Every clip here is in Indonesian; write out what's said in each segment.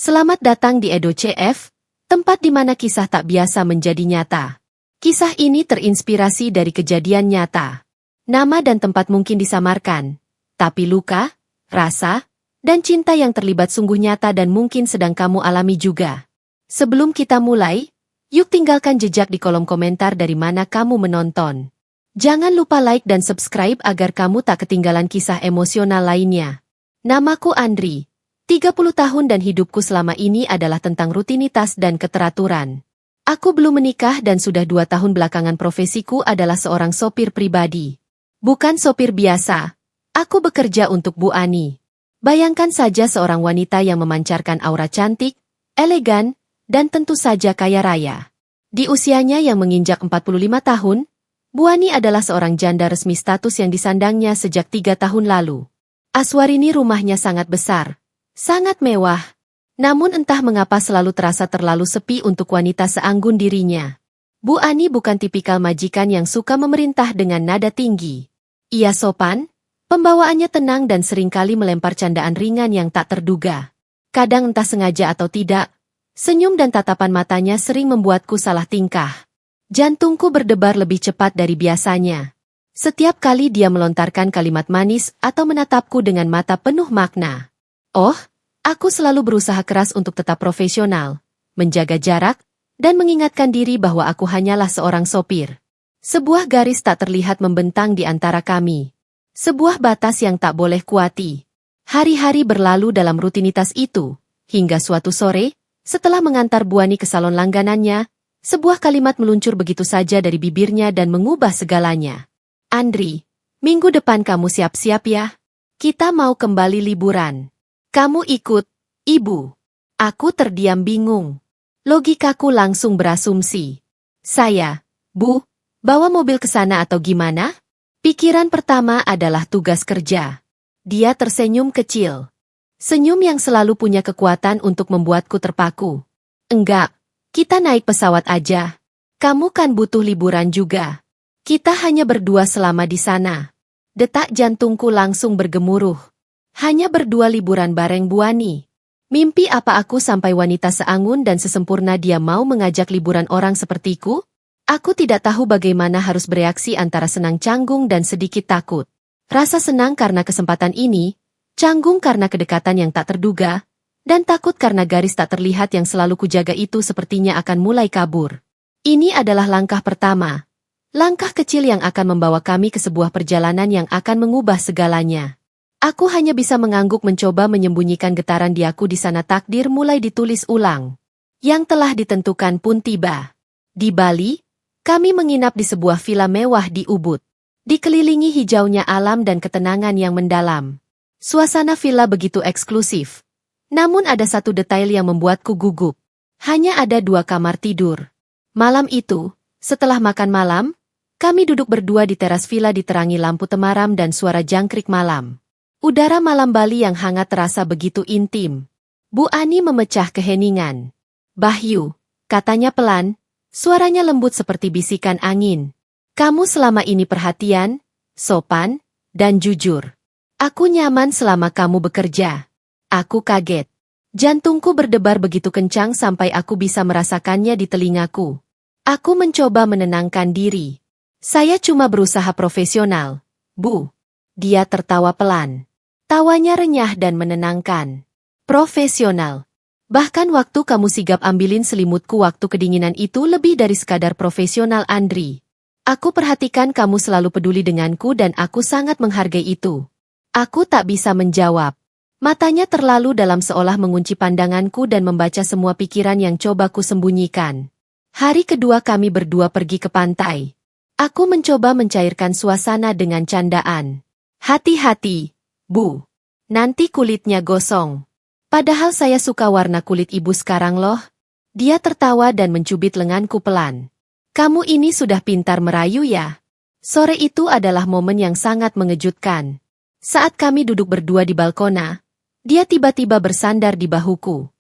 Selamat datang di Edo CF, tempat di mana kisah tak biasa menjadi nyata. Kisah ini terinspirasi dari kejadian nyata. Nama dan tempat mungkin disamarkan, tapi luka, rasa, dan cinta yang terlibat sungguh nyata dan mungkin sedang kamu alami juga. Sebelum kita mulai, yuk tinggalkan jejak di kolom komentar dari mana kamu menonton. Jangan lupa like dan subscribe agar kamu tak ketinggalan kisah emosional lainnya. Namaku Andri. 30 tahun dan hidupku selama ini adalah tentang rutinitas dan keteraturan. Aku belum menikah dan sudah 2 tahun belakangan profesiku adalah seorang sopir pribadi. Bukan sopir biasa. Aku bekerja untuk Bu Ani. Bayangkan saja seorang wanita yang memancarkan aura cantik, elegan, dan tentu saja kaya raya. Di usianya yang menginjak 45 tahun, Bu Ani adalah seorang janda resmi status yang disandangnya sejak 3 tahun lalu. Aswarini rumahnya sangat besar. Sangat mewah, namun entah mengapa selalu terasa terlalu sepi untuk wanita seanggun dirinya. Bu Ani bukan tipikal majikan yang suka memerintah dengan nada tinggi. Ia sopan, pembawaannya tenang dan seringkali melempar candaan ringan yang tak terduga. Kadang entah sengaja atau tidak, senyum dan tatapan matanya sering membuatku salah tingkah. Jantungku berdebar lebih cepat dari biasanya. Setiap kali dia melontarkan kalimat manis atau menatapku dengan mata penuh makna. Oh, aku selalu berusaha keras untuk tetap profesional, menjaga jarak, dan mengingatkan diri bahwa aku hanyalah seorang sopir. Sebuah garis tak terlihat membentang di antara kami. Sebuah batas yang tak boleh kuati. Hari-hari berlalu dalam rutinitas itu, hingga suatu sore, setelah mengantar Bu Ani ke salon langganannya, sebuah kalimat meluncur begitu saja dari bibirnya dan mengubah segalanya. Andri, minggu depan kamu siap-siap ya? Kita mau kembali liburan. Kamu ikut, Ibu. Aku terdiam bingung. Logikaku langsung berasumsi. Saya, Bu, bawa mobil ke sana atau gimana? Pikiran pertama adalah tugas kerja. Dia tersenyum kecil. Senyum yang selalu punya kekuatan untuk membuatku terpaku. Enggak, kita naik pesawat aja. Kamu kan butuh liburan juga. Kita hanya berdua selama di sana. Detak jantungku langsung bergemuruh. Hanya berdua liburan bareng Bu Ani. Mimpi apa aku sampai wanita seanggun dan sesempurna dia mau mengajak liburan orang sepertiku? Aku tidak tahu bagaimana harus bereaksi antara senang canggung dan sedikit takut. Rasa senang karena kesempatan ini, canggung karena kedekatan yang tak terduga, dan takut karena garis tak terlihat yang selalu kujaga itu sepertinya akan mulai kabur. Ini adalah langkah pertama. Langkah kecil yang akan membawa kami ke sebuah perjalanan yang akan mengubah segalanya. Aku hanya bisa mengangguk mencoba menyembunyikan getaran di aku di sana takdir mulai ditulis ulang. Yang telah ditentukan pun tiba. Di Bali, kami menginap di sebuah villa mewah di Ubud. Dikelilingi hijaunya alam dan ketenangan yang mendalam. Suasana villa begitu eksklusif. Namun ada satu detail yang membuatku gugup. Hanya ada 2 kamar tidur. Malam itu, setelah makan malam, kami duduk berdua di teras villa diterangi lampu temaram dan suara jangkrik malam. Udara malam Bali yang hangat terasa begitu intim. Bu Ani memecah keheningan. Bahyu, katanya pelan, suaranya lembut seperti bisikan angin. Kamu selama ini perhatian, sopan, dan jujur. Aku nyaman selama kamu bekerja. Aku kaget. Jantungku berdebar begitu kencang sampai aku bisa merasakannya di telingaku. Aku mencoba menenangkan diri. Saya cuma berusaha profesional, Bu. Dia tertawa pelan. Tawanya renyah dan menenangkan. Profesional. Bahkan waktu kamu sigap ambilin selimutku waktu kedinginan itu lebih dari sekadar profesional Andri. Aku perhatikan kamu selalu peduli denganku dan aku sangat menghargai itu. Aku tak bisa menjawab. Matanya terlalu dalam seolah mengunci pandanganku dan membaca semua pikiran yang coba ku sembunyikan. Hari kedua kami berdua pergi ke pantai. Aku mencoba mencairkan suasana dengan candaan. Hati-hati, Bu. Nanti kulitnya gosong. Padahal saya suka warna kulit ibu sekarang loh. Dia tertawa dan mencubit lenganku pelan. Kamu ini sudah pintar merayu ya. Sore itu adalah momen yang sangat mengejutkan. Saat kami duduk berdua di balkona, dia tiba-tiba bersandar di bahuku.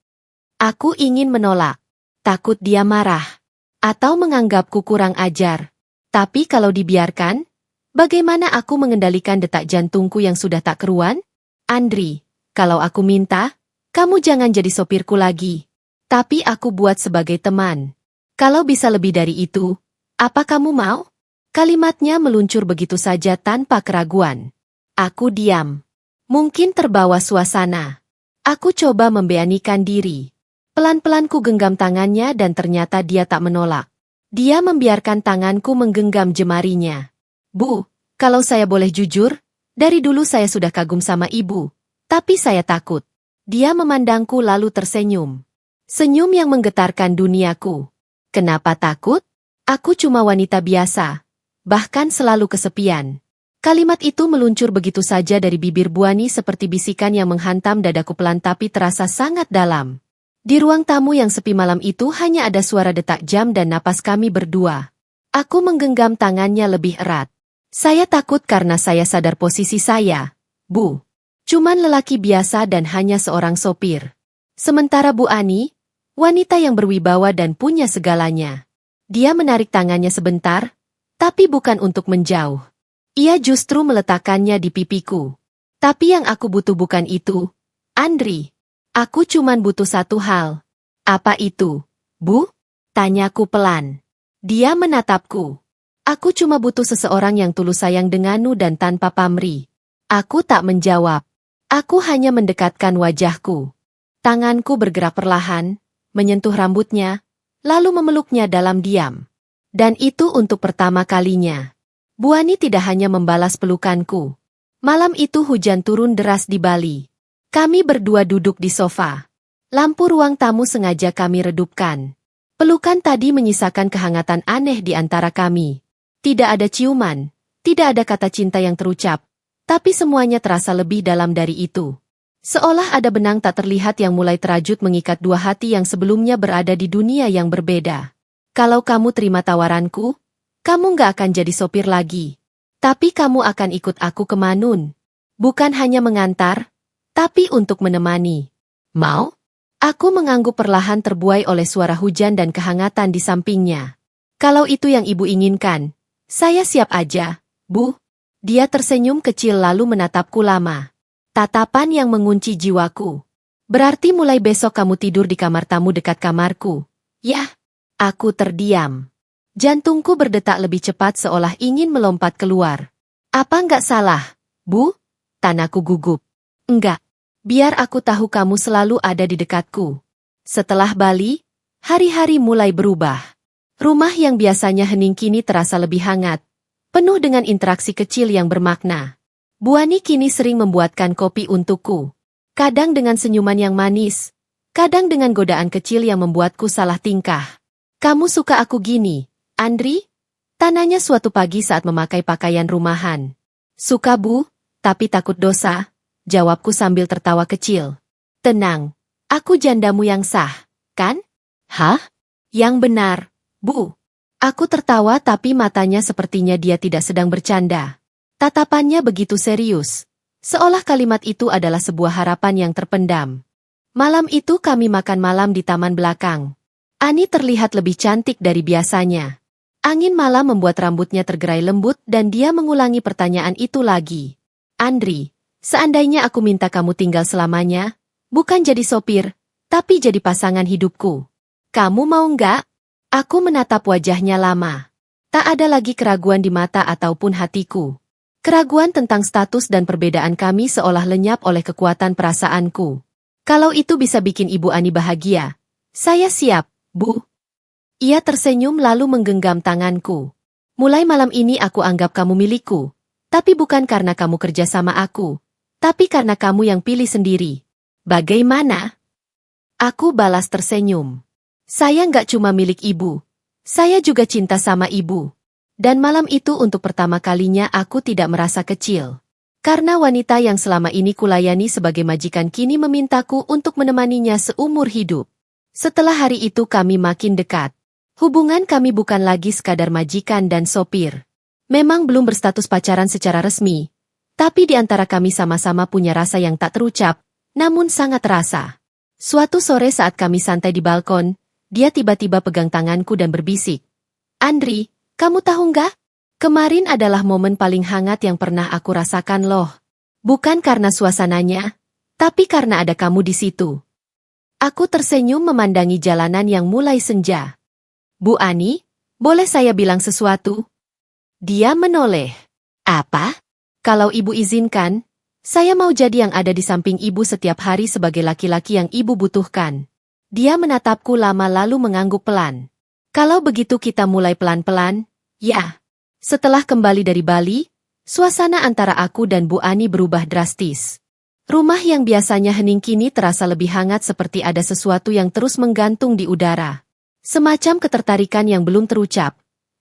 Aku ingin menolak. Takut dia marah. Atau menganggapku kurang ajar. Tapi kalau dibiarkan, bagaimana aku mengendalikan detak jantungku yang sudah tak keruan? Andri, kalau aku minta, Kamu jangan jadi sopirku lagi. Tapi aku buat sebagai teman. Kalau bisa lebih dari itu, apa kamu mau? Kalimatnya meluncur begitu saja tanpa keraguan. Aku diam. Mungkin terbawa suasana. Aku coba memberanikan diri. Pelan-pelan ku genggam tangannya dan ternyata dia tak menolak. Dia membiarkan tanganku menggenggam jemarinya. Bu, kalau saya boleh jujur, dari dulu saya sudah kagum sama ibu. Tapi saya takut. Dia memandangku lalu tersenyum. Senyum yang menggetarkan duniaku. Kenapa takut? Aku cuma wanita biasa. Bahkan selalu kesepian. Kalimat itu meluncur begitu saja dari bibir Bu Ani seperti bisikan yang menghantam dadaku pelan tapi terasa sangat dalam. Di ruang tamu yang sepi malam itu hanya ada suara detak jam dan napas kami berdua. Aku menggenggam tangannya lebih erat. Saya takut karena saya sadar posisi saya. Bu. Cuman lelaki biasa dan hanya seorang sopir. Sementara Bu Ani, wanita yang berwibawa dan punya segalanya. Dia menarik tangannya sebentar, tapi bukan untuk menjauh. Ia justru meletakkannya di pipiku. Tapi yang aku butuh bukan itu, Andri. Aku cuman butuh satu hal. Apa itu, Bu? Tanyaku pelan. Dia menatapku. Aku cuma butuh seseorang yang tulus sayang denganmu dan tanpa pamrih. Aku tak menjawab. Aku hanya mendekatkan wajahku. Tanganku bergerak perlahan, menyentuh rambutnya, lalu memeluknya dalam diam. Dan itu untuk pertama kalinya. Bu Ani tidak hanya membalas pelukanku. Malam itu hujan turun deras di Bali. Kami berdua duduk di sofa. Lampu ruang tamu sengaja kami redupkan. Pelukan tadi menyisakan kehangatan aneh di antara kami. Tidak ada ciuman, tidak ada kata cinta yang terucap, tapi semuanya terasa lebih dalam dari itu. Seolah ada benang tak terlihat yang mulai terajut mengikat dua hati yang sebelumnya berada di dunia yang berbeda. Kalau kamu terima tawaranku, kamu nggak akan jadi sopir lagi. Tapi kamu akan ikut aku ke Manun. Bukan hanya mengantar, tapi untuk menemani. Mau? Aku mengangguk perlahan terbuai oleh suara hujan dan kehangatan di sampingnya. Kalau itu yang ibu inginkan, saya siap aja, Bu. Dia tersenyum kecil lalu menatapku lama. Tatapan yang mengunci jiwaku. Berarti mulai besok kamu tidur di kamar tamu dekat kamarku. Yah, aku terdiam. Jantungku berdetak lebih cepat seolah ingin melompat keluar. Apa nggak salah, Bu? Tanaku gugup. Enggak. Biar aku tahu kamu selalu ada di dekatku. Setelah Bali, hari-hari mulai berubah. Rumah yang biasanya hening kini terasa lebih hangat. Penuh dengan interaksi kecil yang bermakna. Bu Ani kini sering membuatkan kopi untukku. Kadang dengan senyuman yang manis, kadang dengan godaan kecil yang membuatku salah tingkah. Kamu suka aku gini, Andri? Tanyanya suatu pagi saat memakai pakaian rumahan. Suka Bu, tapi takut dosa, jawabku sambil tertawa kecil. Tenang, aku jandamu yang sah, kan? Hah? Yang benar, Bu. Aku tertawa tapi matanya sepertinya dia tidak sedang bercanda. Tatapannya begitu serius, seolah kalimat itu adalah sebuah harapan yang terpendam. Malam itu kami makan malam di taman belakang. Ani terlihat lebih cantik dari biasanya. Angin malam membuat rambutnya tergerai lembut dan dia mengulangi pertanyaan itu lagi. Andri, seandainya aku minta kamu tinggal selamanya, bukan jadi sopir, tapi jadi pasangan hidupku. Kamu mau nggak? Aku menatap wajahnya lama. Tak ada lagi keraguan di mata ataupun hatiku. Keraguan tentang status dan perbedaan kami seolah lenyap oleh kekuatan perasaanku. Kalau itu bisa bikin Ibu Ani bahagia, saya siap, Bu. Ia tersenyum lalu menggenggam tanganku. Mulai malam ini aku anggap kamu milikku, tapi bukan karena kamu kerja sama aku, tapi karena kamu yang pilih sendiri. Bagaimana? Aku balas tersenyum. Saya nggak cuma milik ibu, saya juga cinta sama ibu. Dan malam itu untuk pertama kalinya aku tidak merasa kecil. Karena wanita yang selama ini kulayani sebagai majikan kini memintaku untuk menemaninya seumur hidup. Setelah hari itu kami makin dekat. Hubungan kami bukan lagi sekadar majikan dan sopir. Memang belum berstatus pacaran secara resmi. Tapi di antara kami sama-sama punya rasa yang tak terucap, namun sangat terasa. Suatu sore saat kami santai di balkon, dia tiba-tiba pegang tanganku dan berbisik. Andri, kamu tahu nggak? Kemarin adalah momen paling hangat yang pernah aku rasakan loh. Bukan karena suasananya, Tapi karena ada kamu di situ. Aku tersenyum memandangi jalanan yang mulai senja. Bu Ani, boleh saya bilang sesuatu? Dia menoleh. Apa? Kalau ibu izinkan, saya mau jadi yang ada di samping ibu setiap hari sebagai laki-laki yang ibu butuhkan. Dia menatapku lama lalu mengangguk pelan. Kalau begitu kita mulai pelan-pelan, ya. Setelah kembali dari Bali, suasana antara aku dan Bu Ani berubah drastis. Rumah yang biasanya hening kini terasa lebih hangat seperti ada sesuatu yang terus menggantung di udara. Semacam ketertarikan yang belum terucap,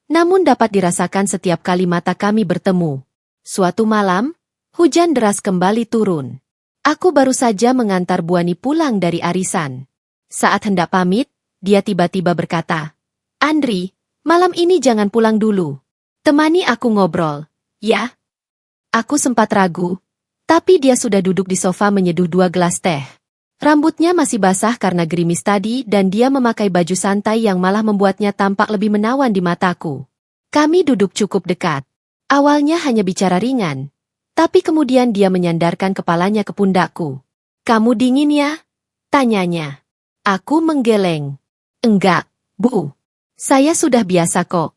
namun dapat dirasakan setiap kali mata kami bertemu. Suatu malam, hujan deras kembali turun. Aku baru saja mengantar Bu Ani pulang dari arisan. Saat hendak pamit, dia tiba-tiba berkata, Andri, malam ini jangan pulang dulu. Temani aku ngobrol, ya? Aku sempat ragu. Tapi dia sudah duduk di sofa menyeduh 2 gelas teh. Rambutnya masih basah karena gerimis tadi dan dia memakai baju santai yang malah membuatnya tampak lebih menawan di mataku. Kami duduk cukup dekat. Awalnya hanya bicara ringan. Tapi kemudian dia menyandarkan kepalanya ke pundakku. Kamu dingin ya? Tanyanya. Aku menggeleng. Enggak, Bu. Saya sudah biasa kok.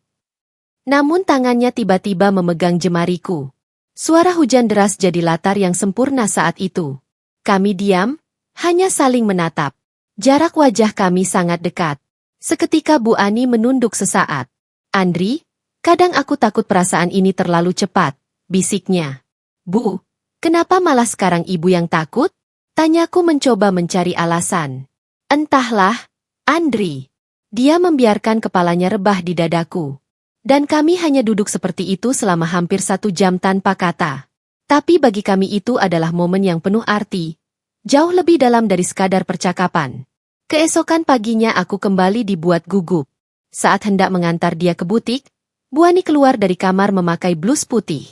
Namun tangannya tiba-tiba memegang jemariku. Suara hujan deras jadi latar yang sempurna saat itu. Kami diam, hanya saling menatap. Jarak wajah kami sangat dekat. Seketika Bu Ani menunduk sesaat. Andri, kadang aku takut perasaan ini terlalu cepat, bisiknya. Bu, kenapa malah sekarang ibu yang takut? Tanyaku mencoba mencari alasan. Entahlah, Andri. Dia membiarkan kepalanya rebah di dadaku. Dan kami hanya duduk seperti itu selama hampir 1 jam tanpa kata. Tapi bagi kami itu adalah momen yang penuh arti. Jauh lebih dalam dari sekadar percakapan. Keesokan paginya aku kembali dibuat gugup. Saat hendak mengantar dia ke butik, Bu Ani keluar dari kamar memakai blus putih.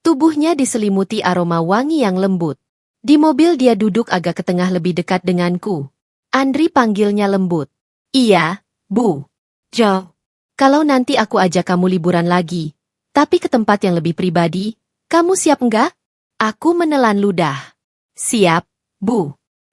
Tubuhnya diselimuti aroma wangi yang lembut. Di mobil dia duduk agak ke tengah lebih dekat denganku. Andri panggilnya lembut. Iya, Bu. Jo. Kalau nanti aku ajak kamu liburan lagi, tapi ke tempat yang lebih pribadi, kamu siap enggak? Aku menelan ludah. Siap, Bu.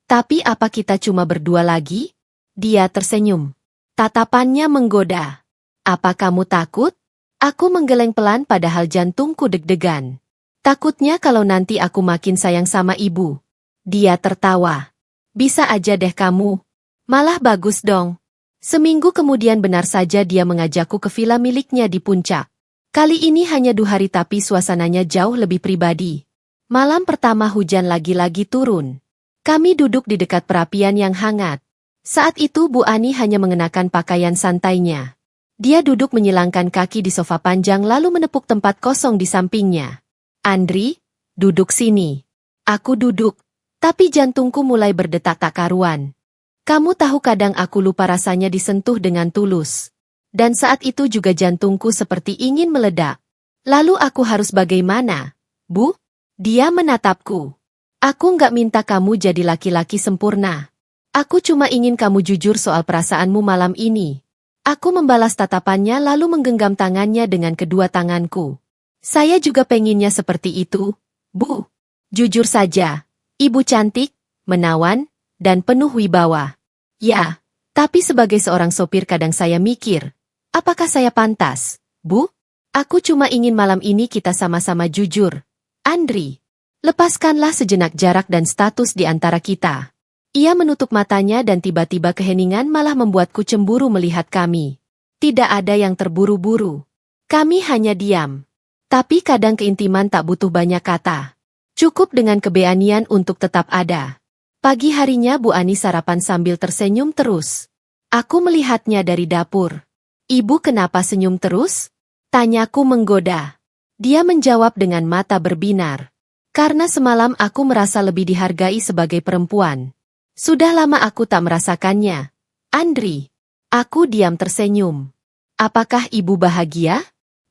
Tapi apa kita cuma berdua lagi? Dia tersenyum. Tatapannya menggoda. Apa kamu takut? Aku menggeleng pelan padahal jantungku deg-degan. Takutnya kalau nanti aku makin sayang sama ibu. Dia tertawa. Bisa aja deh kamu. Malah bagus dong. Seminggu kemudian benar saja dia mengajakku ke villa miliknya di puncak. Kali ini hanya 2 hari tapi suasananya jauh lebih pribadi. Malam pertama hujan lagi-lagi turun. Kami duduk di dekat perapian yang hangat. Saat itu Bu Ani hanya mengenakan pakaian santainya. Dia duduk menyilangkan kaki di sofa panjang lalu menepuk tempat kosong di sampingnya. Andri, duduk sini. Aku duduk, tapi jantungku mulai berdetak tak karuan. Kamu tahu kadang aku lupa rasanya disentuh dengan tulus. Dan saat itu juga jantungku seperti ingin meledak. Lalu aku harus bagaimana? Bu? Dia menatapku. Aku nggak minta kamu jadi laki-laki sempurna. Aku cuma ingin kamu jujur soal perasaanmu malam ini. Aku membalas tatapannya lalu menggenggam tangannya dengan kedua tanganku. Saya juga penginnya seperti itu, Bu. Jujur saja, ibu cantik, menawan, dan penuh wibawa. Ya, tapi sebagai seorang sopir kadang saya mikir, apakah saya pantas, Bu? Aku cuma ingin malam ini kita sama-sama jujur. Andri, lepaskanlah sejenak jarak dan status di antara kita. Ia menutup matanya dan tiba-tiba keheningan malah membuatku cemburu melihat kami. Tidak ada yang terburu-buru. Kami hanya diam. Tapi kadang keintiman tak butuh banyak kata. Cukup dengan keberanian untuk tetap ada. Pagi harinya Bu Ani sarapan sambil tersenyum terus. Aku melihatnya dari dapur. Ibu kenapa senyum terus? Tanyaku menggoda. Dia menjawab dengan mata berbinar. Karena semalam aku merasa lebih dihargai sebagai perempuan. Sudah lama aku tak merasakannya. Andri. Aku diam tersenyum. Apakah ibu bahagia?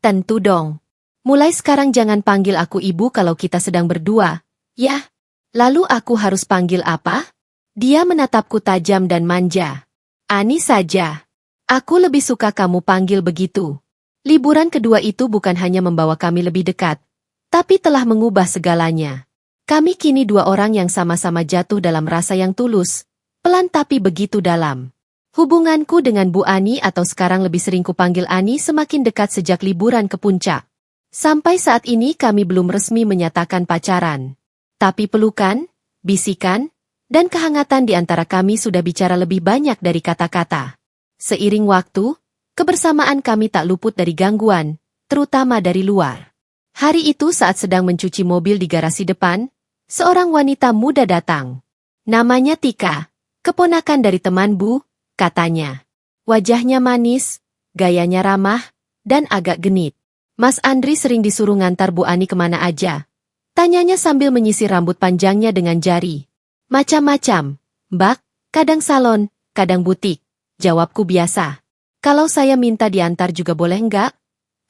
Tentu dong. Mulai sekarang jangan panggil aku ibu kalau kita sedang berdua. Ya. Lalu aku harus panggil apa? Dia menatapku tajam dan manja. Ani saja. Aku lebih suka kamu panggil begitu. Liburan kedua itu bukan hanya membawa kami lebih dekat, tapi telah mengubah segalanya. Kami kini dua orang yang sama-sama jatuh dalam rasa yang tulus, pelan tapi begitu dalam. Hubunganku dengan Bu Ani atau sekarang lebih sering kupanggil Ani semakin dekat sejak liburan ke puncak. Sampai saat ini kami belum resmi menyatakan pacaran. Tapi pelukan, bisikan, dan kehangatan di antara kami sudah bicara lebih banyak dari kata-kata. Seiring waktu, kebersamaan kami tak luput dari gangguan, terutama dari luar. Hari itu saat sedang mencuci mobil di garasi depan, seorang wanita muda datang. Namanya Tika, keponakan dari teman Bu, katanya. Wajahnya manis, gayanya ramah, dan agak genit. Mas Andri sering disuruh ngantar Bu Ani kemana aja. Tanyanya sambil menyisir rambut panjangnya dengan jari. Macam-macam, Mbak, kadang salon, kadang butik. Jawabku biasa. Kalau saya minta diantar juga boleh enggak?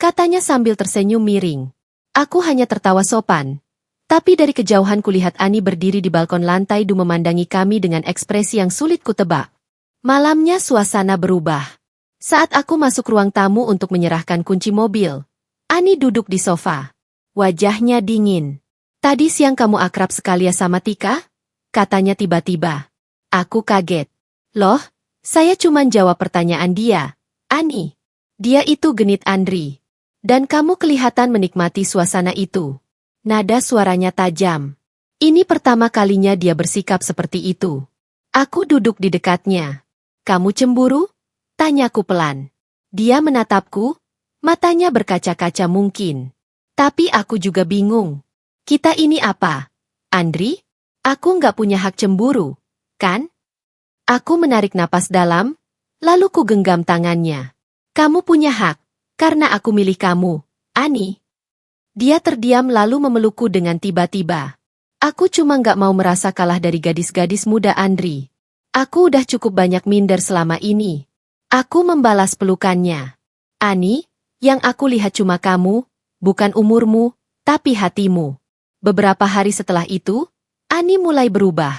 Katanya sambil tersenyum miring. Aku hanya tertawa sopan. Tapi dari kejauhan kulihat Ani berdiri di balkon lantai 2 memandangi kami dengan ekspresi yang sulit kutebak. Malamnya suasana berubah. Saat aku masuk ruang tamu untuk menyerahkan kunci mobil, Ani duduk di sofa. Wajahnya dingin. Tadi siang kamu akrab sekali ya sama Tika? Katanya tiba-tiba. Aku kaget. Loh, saya cuma jawab pertanyaan dia. Ani. Dia itu genit Andri. Dan kamu kelihatan menikmati suasana itu. Nada suaranya tajam. Ini pertama kalinya dia bersikap seperti itu. Aku duduk di dekatnya. Kamu cemburu? Tanyaku pelan. Dia menatapku, matanya berkaca-kaca mungkin. Tapi aku juga bingung. Kita ini apa? Andri? Aku nggak punya hak cemburu, kan? Aku menarik napas dalam, lalu ku genggam tangannya. Kamu punya hak, karena aku milih kamu, Ani. Dia terdiam lalu memelukku dengan tiba-tiba. Aku cuma nggak mau merasa kalah dari gadis-gadis muda Andri. Aku udah cukup banyak minder selama ini. Aku membalas pelukannya. Ani, yang aku lihat cuma kamu, bukan umurmu, tapi hatimu. Beberapa hari setelah itu, Ani mulai berubah.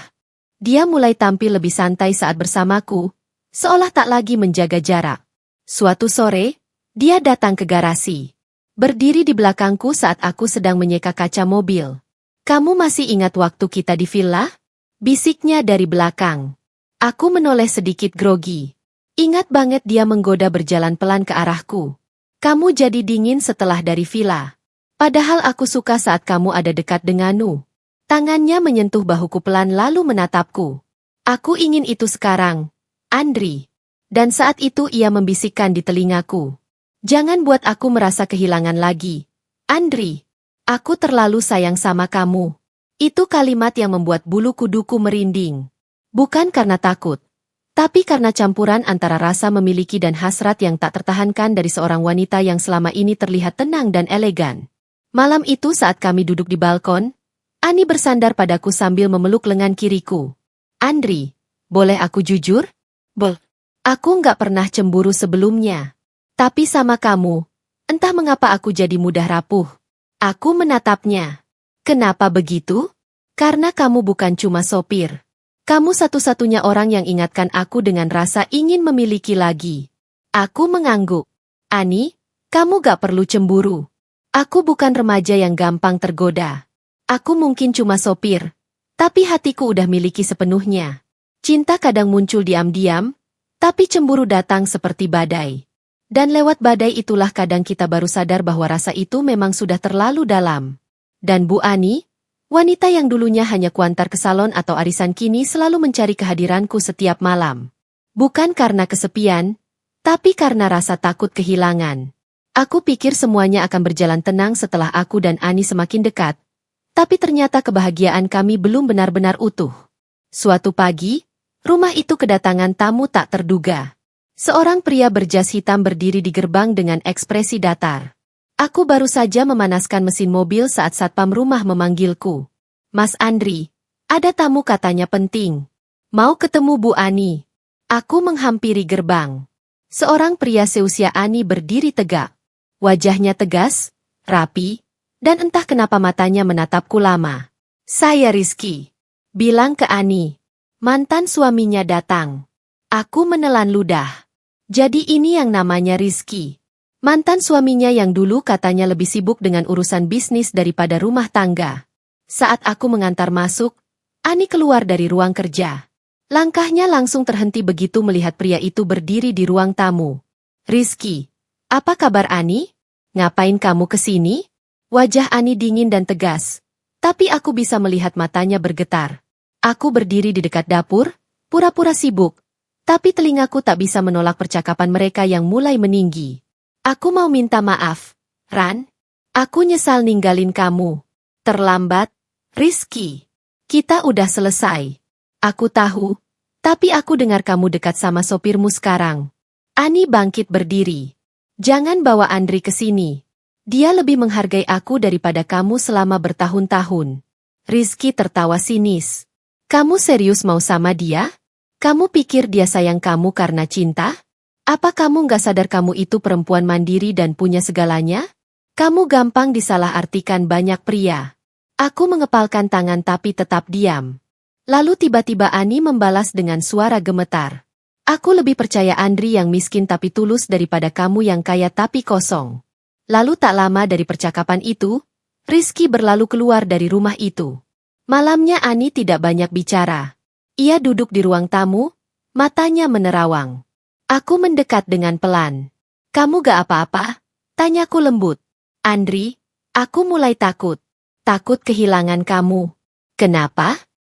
Dia mulai tampil lebih santai saat bersamaku, seolah tak lagi menjaga jarak. Suatu sore, dia datang ke garasi. Berdiri di belakangku saat aku sedang menyeka kaca mobil. Kamu masih ingat waktu kita di villa? Bisiknya dari belakang. Aku menoleh sedikit grogi. Ingat banget dia menggoda berjalan pelan ke arahku. Kamu jadi dingin setelah dari villa. Padahal aku suka saat kamu ada dekat denganku. Tangannya menyentuh bahuku pelan lalu menatapku. Aku ingin itu sekarang, Andri. Dan saat itu ia membisikkan di telingaku. Jangan buat aku merasa kehilangan lagi. Andri, aku terlalu sayang sama kamu. Itu kalimat yang membuat bulu kuduku merinding. Bukan karena takut, tapi karena campuran antara rasa memiliki dan hasrat yang tak tertahankan dari seorang wanita yang selama ini terlihat tenang dan elegan. Malam itu saat kami duduk di balkon, Ani bersandar padaku sambil memeluk lengan kiriku. Andri, boleh aku jujur? Aku nggak pernah cemburu sebelumnya. Tapi sama kamu, entah mengapa aku jadi mudah rapuh. Aku menatapnya. Kenapa begitu? Karena kamu bukan cuma sopir. Kamu satu-satunya orang yang ingatkan aku dengan rasa ingin memiliki lagi. Aku mengangguk. Ani, kamu gak perlu cemburu. Aku bukan remaja yang gampang tergoda. Aku mungkin cuma sopir, tapi hatiku udah miliki sepenuhnya. Cinta kadang muncul diam-diam, tapi cemburu datang seperti badai. Dan lewat badai itulah kadang kita baru sadar bahwa rasa itu memang sudah terlalu dalam. Dan Bu Ani, wanita yang dulunya hanya kuantar ke salon atau arisan kini selalu mencari kehadiranku setiap malam. Bukan karena kesepian, tapi karena rasa takut kehilangan. Aku pikir semuanya akan berjalan tenang setelah aku dan Ani semakin dekat. Tapi ternyata kebahagiaan kami belum benar-benar utuh. Suatu pagi, rumah itu kedatangan tamu tak terduga. Seorang pria berjas hitam berdiri di gerbang dengan ekspresi datar. Aku baru saja memanaskan mesin mobil saat satpam rumah memanggilku. Mas Andri, ada tamu katanya penting. Mau ketemu Bu Ani. Aku menghampiri gerbang. Seorang pria seusia Ani berdiri tegak. Wajahnya tegas, rapi, dan entah kenapa matanya menatapku lama. Saya Rizky. Bilang ke Ani. Mantan suaminya datang. Aku menelan ludah. Jadi ini yang namanya Rizky. Mantan suaminya yang dulu katanya lebih sibuk dengan urusan bisnis daripada rumah tangga. Saat aku mengantar masuk, Ani keluar dari ruang kerja. Langkahnya langsung terhenti begitu melihat pria itu berdiri di ruang tamu. Rizky, apa kabar Ani? Ngapain kamu kesini? Wajah Ani dingin dan tegas, tapi aku bisa melihat matanya bergetar. Aku berdiri di dekat dapur, pura-pura sibuk, tapi telingaku tak bisa menolak percakapan mereka yang mulai meninggi. Aku mau minta maaf, Ran. Aku nyesal ninggalin kamu. Terlambat, Rizky. Kita udah selesai. Aku tahu, tapi aku dengar kamu dekat sama sopirmu sekarang. Ani bangkit berdiri. Jangan bawa Andri ke sini. Dia lebih menghargai aku daripada kamu selama bertahun-tahun. Rizky tertawa sinis. Kamu serius mau sama dia? Kamu pikir dia sayang kamu karena cinta? Apa kamu nggak sadar kamu itu perempuan mandiri dan punya segalanya? Kamu gampang disalahartikan banyak pria. Aku mengepalkan tangan tapi tetap diam. Lalu tiba-tiba Ani membalas dengan suara gemetar. Aku lebih percaya Andri yang miskin tapi tulus daripada kamu yang kaya tapi kosong. Lalu tak lama dari percakapan itu, Rizky berlalu keluar dari rumah itu. Malamnya Ani tidak banyak bicara. Ia duduk di ruang tamu, matanya menerawang. Aku mendekat dengan pelan. Kamu gak apa-apa? Tanyaku lembut. Andri, aku mulai takut. Takut kehilangan kamu. Kenapa?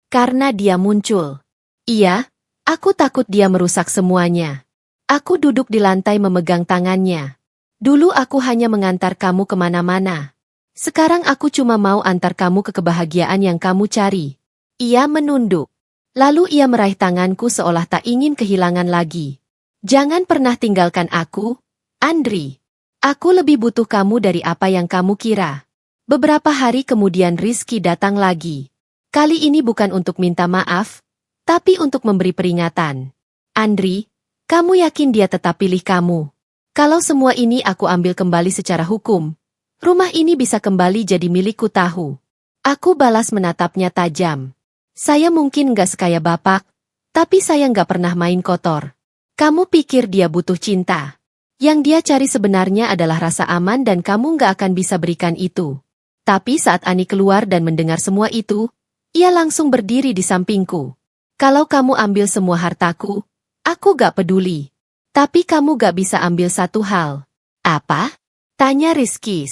Karena dia muncul. Iya, aku takut dia merusak semuanya. Aku duduk di lantai memegang tangannya. Dulu aku hanya mengantar kamu kemana-mana. Sekarang aku cuma mau antar kamu ke kebahagiaan yang kamu cari. Ia menunduk. Lalu ia meraih tanganku seolah tak ingin kehilangan lagi. Jangan pernah tinggalkan aku, Andri. Aku lebih butuh kamu dari apa yang kamu kira. Beberapa hari kemudian Rizky datang lagi. Kali ini bukan untuk minta maaf, tapi untuk memberi peringatan. Andri, kamu yakin dia tetap pilih kamu? Kalau semua ini aku ambil kembali secara hukum, rumah ini bisa kembali jadi milikku tahu. Aku balas menatapnya tajam. Saya mungkin nggak sekaya bapak, tapi saya nggak pernah main kotor. Kamu pikir dia butuh cinta? Yang dia cari sebenarnya adalah rasa aman dan kamu nggak akan bisa berikan itu. Tapi saat Ani keluar dan mendengar semua itu, ia langsung berdiri di sampingku. Kalau kamu ambil semua hartaku, aku gak peduli. Tapi kamu gak bisa ambil satu hal. Apa? Tanya Rizky.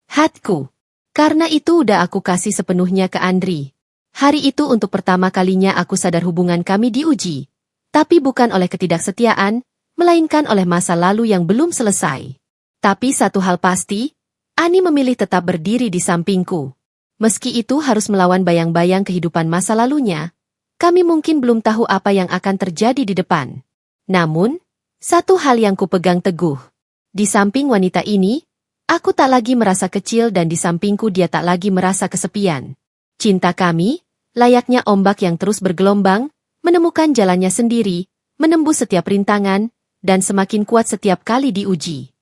Hatku. Karena itu udah aku kasih sepenuhnya ke Andri. Hari itu untuk pertama kalinya aku sadar hubungan kami diuji. Tapi bukan oleh ketidaksetiaan, melainkan oleh masa lalu yang belum selesai. Tapi satu hal pasti, Ani memilih tetap berdiri di sampingku. Meski itu harus melawan bayang-bayang kehidupan masa lalunya, kami mungkin belum tahu apa yang akan terjadi di depan. Namun, satu hal yang kupegang teguh. Di samping wanita ini, aku tak lagi merasa kecil dan di sampingku dia tak lagi merasa kesepian. Cinta kami, layaknya ombak yang terus bergelombang, menemukan jalannya sendiri, menembus setiap rintangan, dan semakin kuat setiap kali diuji.